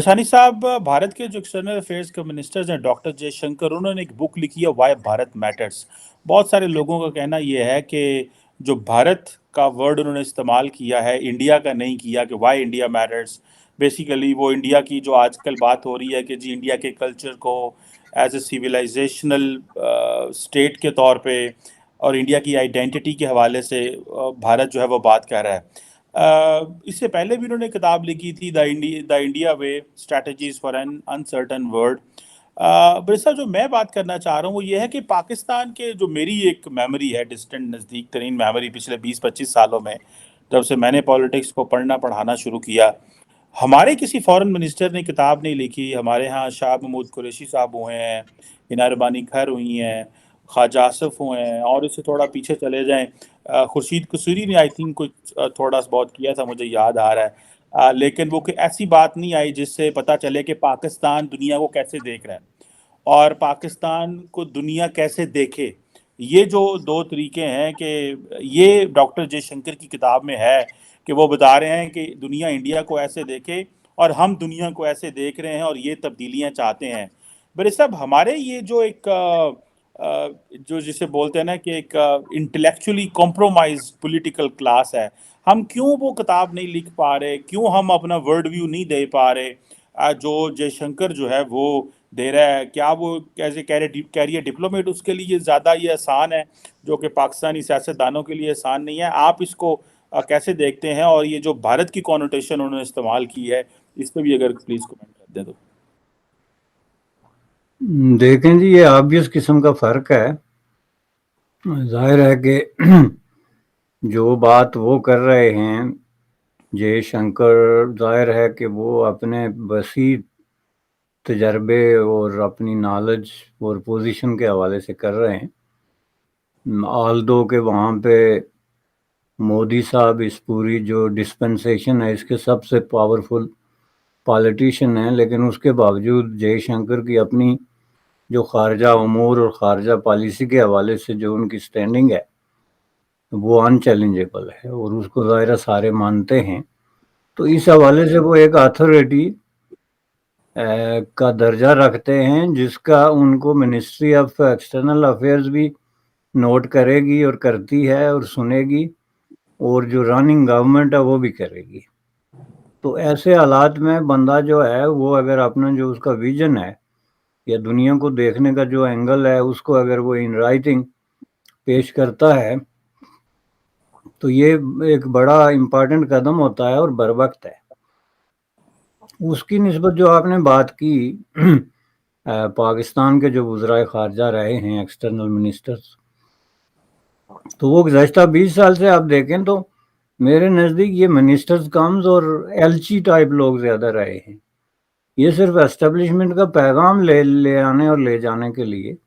शनी साहब, भारत के जो एक्सटर्नल अफेयर्स के मिनिस्टर्स हैं डॉक्टर जयशंकर, उन्होंने एक बुक लिखी है वाई भारत मैटर्स। बहुत सारे लोगों का कहना ये है कि जो भारत का वर्ड उन्होंने इस्तेमाल किया है, इंडिया का नहीं किया, कि वाई इंडिया मैटर्स। बेसिकली वो इंडिया की जो आजकल बात हो रही है कि जी इंडिया के कल्चर को एज ए सिविलाइजेशनल स्टेट के तौर पे और इंडिया की आइडेंटिटी के हवाले से भारत जो है वो बात कर रहा है। इससे पहले भी उन्होंने किताब लिखी थी the India way, strategies for an uncertain world. Birsa, जो मैं बात करना चाह रहा हूँ वो ये है कि पाकिस्तान के जो मेरी एक मेमोरी है, डिस्टेंट नज़दीक तरीन मेमोरी पिछले 20-25 सालों में, जब से मैंने पॉलिटिक्स को पढ़ना पढ़ाना शुरू किया, हमारे किसी फॉरेन मिनिस्टर ने किताब नहीं लिखी। हमारे यहाँ शाह महमूद कुरैशी साहब हुए हैं, इनार बानी खैर हुई हैं, ख्वाजा आसिफ हुए हैं, और इससे थोड़ा पीछे चले जाएं, खुर्शीद कसूरी ने आई थिंक कुछ थोड़ा सा बहुत किया था, मुझे याद आ रहा है। लेकिन वो कि ऐसी बात नहीं आई जिससे पता चले कि पाकिस्तान दुनिया को कैसे देख रहा है और पाकिस्तान को दुनिया कैसे देखे। ये जो दो तरीके हैं कि ये डॉक्टर जयशंकर की किताब में है कि वो बता रहे हैं कि दुनिया इंडिया को ऐसे देखे और हम दुनिया को ऐसे देख रहे हैं और ये तब्दीलियां चाहते हैं। बड़े साहब, हमारे ये जो एक जो जिसे बोलते हैं ना कि एक इंटेलेक्चुअली कॉम्प्रोमाइज पॉलिटिकल क्लास है, हम क्यों वो किताब नहीं लिख पा रहे, क्यों हम अपना वर्ल्ड व्यू नहीं दे पा रहे जो जयशंकर जो है वो दे रहा है? क्या वो कैसे कैरियर डिप्लोमेट उसके लिए ज़्यादा ये आसान है जो कि पाकिस्तानी सियासतदानों के लिए आसान नहीं है? आप इसको कैसे देखते हैं? और ये जो भारत की कॉनोटेशन उन्होंने इस्तेमाल की है, इस पर भी अगर प्लीज़ कमेंट कर दें तो। देखें जी, ये ऑब्वियस किस्म का फ़र्क है। जाहिर है कि जो बात वो कर रहे हैं जयशंकर, जाहिर है कि वो अपने वसी तजर्बे और अपनी नॉलेज और पोजीशन के हवाले से कर रहे हैं। आल दो के वहाँ पे मोदी साहब इस पूरी जो डिस्पेंसेशन है इसके सबसे पावरफुल पॉलिटिशियन हैं, लेकिन उसके बावजूद जयशंकर की अपनी जो खारजा उमूर और खारजा पॉलिसी के हवाले से जो उनकी स्टैंडिंग है वो अनचैलेंजेबल है और उसको ज़ाहिर सारे मानते हैं। तो इस हवाले से वो एक अथॉरिटी का दर्जा रखते हैं जिसका उनको मिनिस्ट्री ऑफ एक्सटर्नल अफेयर्स भी नोट करेगी और करती है और सुनेगी, और जो रनिंग गवर्नमेंट है वो भी करेगी। तो ऐसे हालात में बंदा जो है वो अगर अपना जो उसका विजन है या दुनिया को देखने का जो एंगल है उसको अगर वो इन राइटिंग पेश करता है तो ये एक बड़ा इम्पोर्टेंट कदम होता है और बर वक्त है। उसकी निस्बत जो आपने बात की पाकिस्तान के जो वज़राए ख़ारजा रहे हैं एक्सटर्नल मिनिस्टर्स, तो वो गुज़श्ता 20 साल से आप देखें तो मेरे नज़दीक ये मिनिस्टर्स कम्स और एलची टाइप लोग ज़्यादा रहे हैं। ये सिर्फ एस्टेब्लिशमेंट का पैगाम ले आने और ले जाने के लिए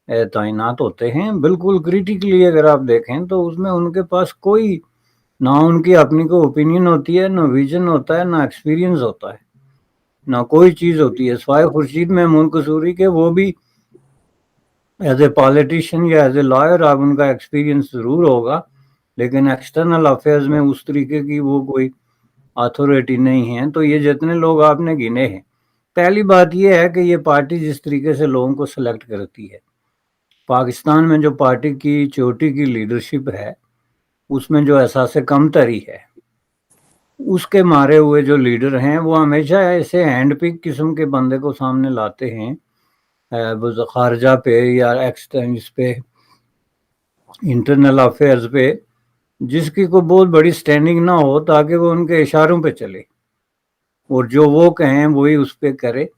तैनात होते हैं। बिल्कुल क्रिटिकली अगर आप देखें तो उसमें उनके पास कोई ना उनकी अपनी को ओपिनियन होती है, ना विजन होता है, ना एक्सपीरियंस होता है, ना कोई चीज़ होती है सवाए खुर्शीद महमूद कसूरी के। वो भी एज ए पॉलिटिशियन या एज ए लॉयर आप उनका एक्सपीरियंस ज़रूर होगा, लेकिन एक्सटर्नल अफेयर्स में उस तरीके की वो कोई अथॉरिटी नहीं है। तो ये जितने लोग आपने गिने हैं, पहली बात ये है कि ये पार्टी जिस तरीके से लोगों को सेलेक्ट करती है, पाकिस्तान में जो पार्टी की चोटी की लीडरशिप है उसमें जो एहसास कमतरी है, उसके मारे हुए जो लीडर हैं वो हमेशा ऐसे हैंड पिक किस्म के बंदे को सामने लाते हैं खारजा पे या एक्सटेंस पे, इंटरनल अफेयर्स पे, जिसकी कोई बहुत बड़ी स्टैंडिंग ना हो ताकि वो उनके इशारों पे चले और जो वो कहें वही उस पर करे।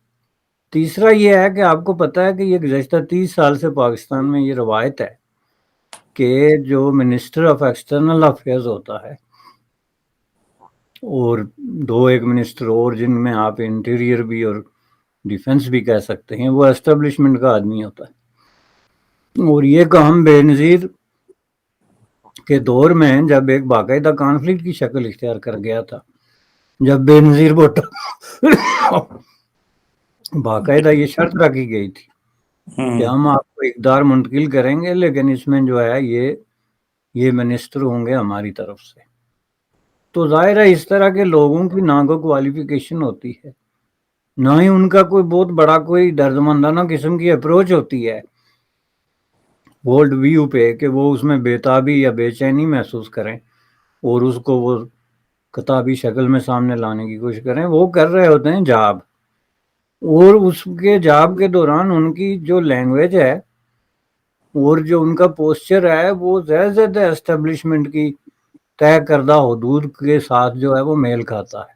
तीसरा ये है कि आपको पता है कि ये गुज़श्ता 30 साल से पाकिस्तान में ये रवायत है कि जो मिनिस्टर ऑफ एक्सटर्नल अफेयर्स होता है और दो एक मिनिस्टर और जिनमें आप इंटीरियर भी और डिफेंस भी कह सकते हैं, वो एस्टेब्लिशमेंट का आदमी होता है। और ये काम बेनज़ीर के दौर में जब एक बाकायदा कॉन्फ्लिक्ट की शक्ल इख्तियार कर गया था, जब बेनज़ीर भुट्टो बाकायदा ये शर्त रखी गई थी कि हम आपको इक़्तिदार मुंतकिल करेंगे, लेकिन इसमें जो है ये मिनिस्टर होंगे हमारी तरफ से। तो ज़ाहिर है इस तरह के लोगों की ना कोई क्वालिफिकेशन होती है نہ ہی ان کا کوئی بہت بڑا کوئی دردمندانہ قسم کی اپروچ ہوتی ہے ورلڈ ویو پہ کہ وہ اس میں بےتابی یا بے چینی محسوس کریں اور اس کو وہ کتابی شکل میں سامنے لانے کی کوشش کریں. وہ کر رہے ہوتے ہیں جاب, اور اس کے جاب کے دوران ان کی جو لینگویج ہے اور جو ان کا پوسچر ہے وہ زیادہ اسٹیبلشمنٹ کی طے کردہ حدود کے ساتھ جو ہے وہ میل کھاتا ہے.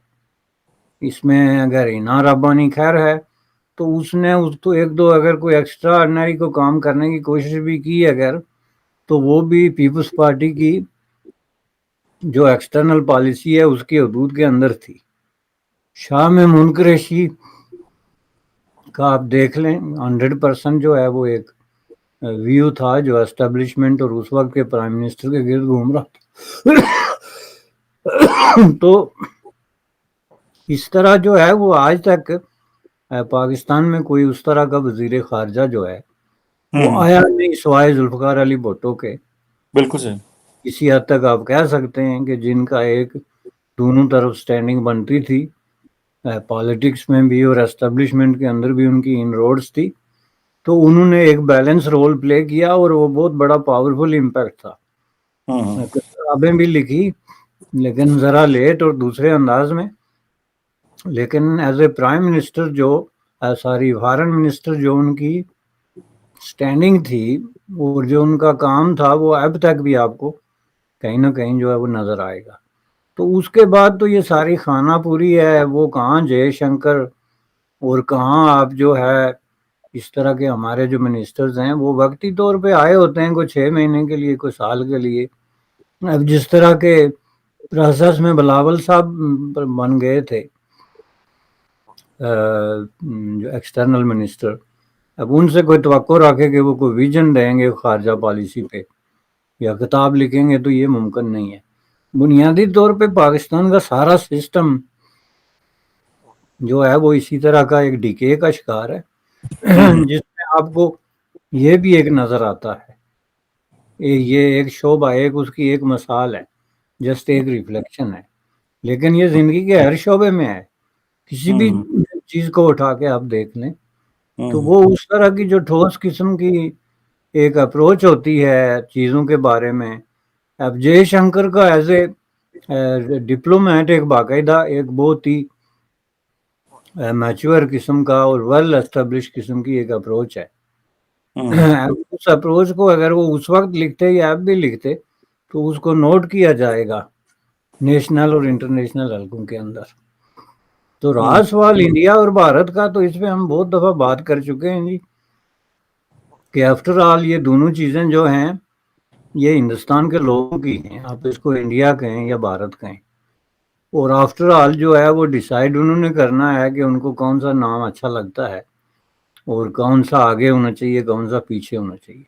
اس میں اگر اینا ربانی خیر ہے تو اس نے اس کو ایک دو اگر کوئی ایکسٹرا آرڈنری کو کام کرنے کی کوشش بھی کی اگر, تو وہ بھی پیپلز پارٹی کی جو ایکسٹرنل پالیسی ہے اس کی حدود کے اندر تھی. شاہ میں منقریشی کا آپ دیکھ لیں 100% جو ہے وہ ایک ویو تھا جو اسٹیبلشمنٹ اور اس وقت کے پرائم منسٹر کے گرد گھوم رہا تھا. تو اس طرح جو ہے وہ آج تک پاکستان میں کوئی اس طرح کا وزیر خارجہ جو ہے وہ آیا نہیں سوائے ذوالفقار علی بھٹو کے. بالکل صحیح. اسی حد تک آپ کہہ سکتے ہیں کہ جن کا ایک دونوں طرف سٹینڈنگ بنتی تھی پالیٹکس میں بھی اور اسٹیبلشمنٹ کے اندر بھی ان کی ان روڈز تھی, تو انہوں نے ایک بیلنس رول پلے کیا اور وہ بہت بڑا پاورفل امپیکٹ تھا. کتابیں بھی لکھی لیکن ذرا لیٹ اور دوسرے انداز میں, لیکن ایز اے پرائم منسٹر جو فارن منسٹر جو ان کی سٹینڈنگ تھی اور جو ان کا کام تھا وہ اب تک بھی آپ کو کہیں نہ کہیں جو ہے وہ نظر آئے گا. تو اس کے بعد تو یہ ساری خانہ پوری ہے, وہ کہاں جے شنکر اور کہاں آپ جو ہے اس طرح کے ہمارے جو منسٹرز ہیں وہ وقتی طور پہ آئے ہوتے ہیں کوئی 6 مہینے کے لیے کوئی سال کے لیے. اب جس طرح کے پروسیس میں بلاول صاحب بن گئے تھے جو ایکسٹرنل منسٹر, اب ان سے کوئی توقع رکھے کہ وہ کوئی ویژن دیں گے خارجہ پالیسی پہ یا کتاب لکھیں گے تو یہ ممکن نہیں ہے. بنیادی طور پہ پاکستان کا سارا سسٹم جو ہے وہ اسی طرح کا ایک ڈیکے کا شکار ہے جس میں آپ کو یہ بھی ایک نظر آتا ہے, یہ ایک شعبہ ایک اس کی ایک مثال ہے, جسٹ ایک ریفلیکشن ہے, لیکن یہ زندگی کے ہر شعبے میں ہے. کسی بھی چیز کو اٹھا کے آپ دیکھ لیں تو وہ اس طرح کی جو ٹھوس قسم کی ایک اپروچ ہوتی ہے چیزوں کے بارے میں. اب جے شنکر کا ایز اے ڈپلومیٹ ایک باقاعدہ ایک بہت ہی میچور قسم کا اور ویل اسٹیبلش قسم کی ایک اپروچ ہے. اس اپروچ کو اگر وہ اس وقت لکھتے یا اب بھی لکھتے تو اس کو نوٹ کیا جائے گا نیشنل اور انٹرنیشنل حلقوں کے اندر. تو رہا سوال انڈیا اور بھارت کا, تو اس پہ ہم بہت دفعہ بات کر چکے ہیں جی کہ آفٹر آل یہ دونوں چیزیں جو ہیں یہ ہندوستان کے لوگوں کی ہیں, آپ اس کو انڈیا کہیں یا بھارت کہیں, اور آفٹر آل جو ہے وہ ڈیسائیڈ انہوں نے کرنا ہے کہ ان کو کون سا نام اچھا لگتا ہے اور کون سا آگے ہونا چاہیے کون سا پیچھے ہونا چاہیے.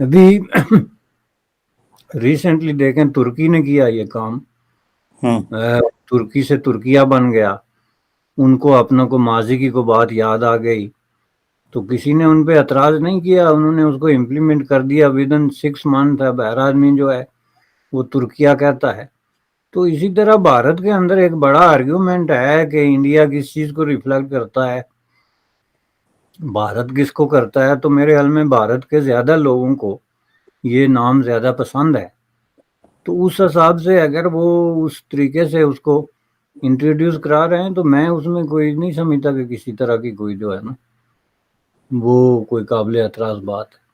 ابھی ریسنٹلی دیکھیں ترکی نے کیا یہ کام, ترکی سے ترکیہ بن گیا, ان کو اپنا کو ماضی کی کو بات یاد آ گئی تو کسی نے ان پہ اعتراض نہیں کیا, انہوں نے اس کو امپلیمنٹ کر دیا ودن 6 months. اب ہر آدمی جو ہے وہ ترکیہ کہتا ہے. تو اسی طرح بھارت کے اندر ایک بڑا آرگیومنٹ ہے کہ انڈیا کس چیز کو ریفلیکٹ کرتا ہے, بھارت کس کو کرتا ہے. تو میرے خیال میں بھارت کے زیادہ لوگوں کو یہ نام زیادہ پسند ہے, تو اس حساب سے اگر وہ اس طریقے سے اس کو انٹروڈیوس کرا رہے ہیں تو میں اس میں کوئی نہیں سمجھتا کہ کسی طرح کی کوئی جو ہے نا وہ کوئی قابل اعتراض بات ہے.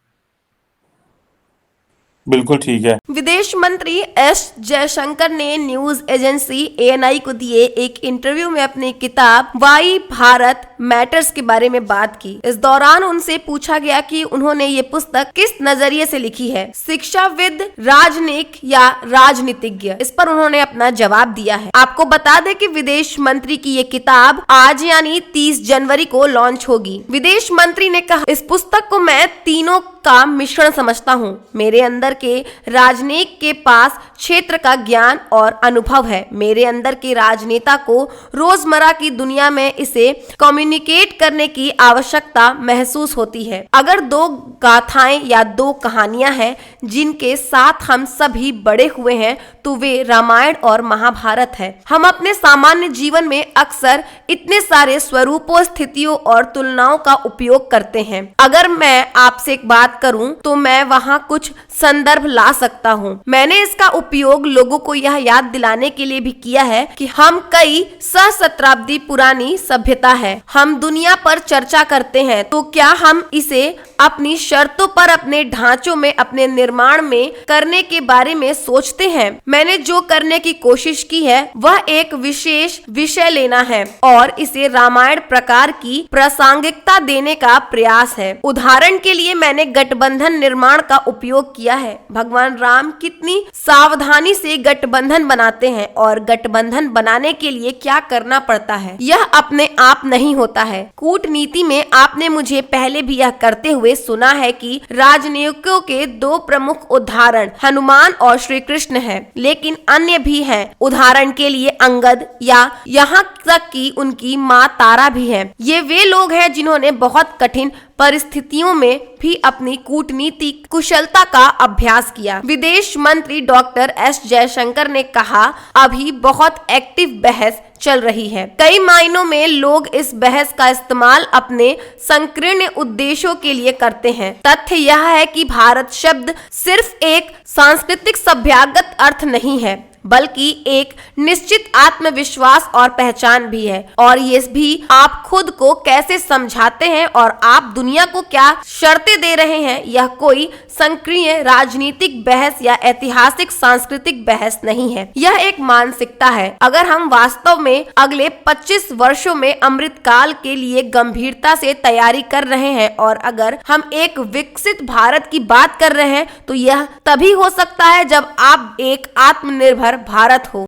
بالکل ٹھیک ہے. विदेश मंत्री एस जयशंकर ने न्यूज एजेंसी ANI को दिए एक इंटरव्यू में अपनी किताब वाई भारत मैटर्स के बारे में बात की. इस दौरान उनसे पूछा गया कि उन्होंने ये पुस्तक किस नजरिए से लिखी है, शिक्षाविद, राजनीतिक या राजनीतिज्ञ. इस पर उन्होंने अपना जवाब दिया है. आपको बता दें कि विदेश मंत्री की ये किताब आज यानी 30 जनवरी को लॉन्च होगी. विदेश मंत्री ने कहा, इस पुस्तक को मैं तीनों का मिश्रण समझता हूँ. मेरे अंदर के राजनीति के पास क्षेत्र का ज्ञान और अनुभव है। मेरे अंदर के राजनेता को रोजमर्रा की दुनिया में इसे कम्युनिकेट करने की आवश्यकता महसूस होती है। अगर दो गाथाएं या दो कहानियां हैं जिनके साथ हम सभी बड़े हुए हैं तो वे रामायण और महाभारत है। हम अपने सामान्य जीवन में अक्सर इतने सारे स्वरूपों, स्थितियों और तुलनाओं का उपयोग करते हैं। अगर मैं आपसे एक बात करूं तो मैं वहां कुछ संदर्भ ला सकता हूं। मैंने इसका उपयोग लोगों को यह याद दिलाने के लिए भी किया है कि हम कई सहस्त्राब्दी पुरानी सभ्यता है। हम दुनिया पर चर्चा करते हैं तो क्या हम इसे अपनी शर्तों पर, अपने ढांचों में, अपने निर्माण में करने के बारे में सोचते हैं। मैंने जो करने की कोशिश की है वह एक विशेष विषय लेना है और इसे रामायण प्रकार की प्रासंगिकता देने का प्रयास है। उदाहरण के लिए मैंने गठबंधन निर्माण का उपयोग किया है। भगवान राम कितनी सावधानी से गठबंधन बनाते हैं और गठबंधन बनाने के लिए क्या करना पड़ता है यह अपने आप नहीं होता है। कूटनीति में आपने मुझे पहले भी यह करते हुए सुना है कि राजनीतिकों के दो प्रमुख उदाहरण हनुमान और श्री कृष्ण हैं, लेकिन अन्य भी हैं। उदाहरण के लिए अंगद या यहाँ तक कि उनकी माँ तारा भी है। ये वे लोग हैं जिन्होंने बहुत कठिन परिस्थितियों में भी अपनी कूटनीतिक कुशलता का अभ्यास किया। विदेश मंत्री डॉक्टर एस जयशंकर ने कहा, अभी बहुत एक्टिव बहस चल रही है। कई मायनों में लोग इस बहस का इस्तेमाल अपने संकीर्ण उद्देश्यों के लिए करते हैं। तथ्य यह है कि भारत शब्द सिर्फ एक सांस्कृतिक सभ्यतागत अर्थ नहीं है बल्कि एक निश्चित आत्मविश्वास और पहचान भी है। और ये भी आप खुद को कैसे समझाते हैं और आप दुनिया को क्या शर्तें दे रहे हैं। यह कोई संकीर्ण राजनीतिक बहस या ऐतिहासिक सांस्कृतिक बहस नहीं है, यह एक मानसिकता है। अगर हम वास्तव में अगले 25 वर्षों में अमृतकाल के लिए गंभीरता से तैयारी कर रहे हैं और अगर हम एक विकसित भारत की बात कर रहे हैं तो यह तभी हो सकता है जब आप एक आत्मनिर्भर भारत हो।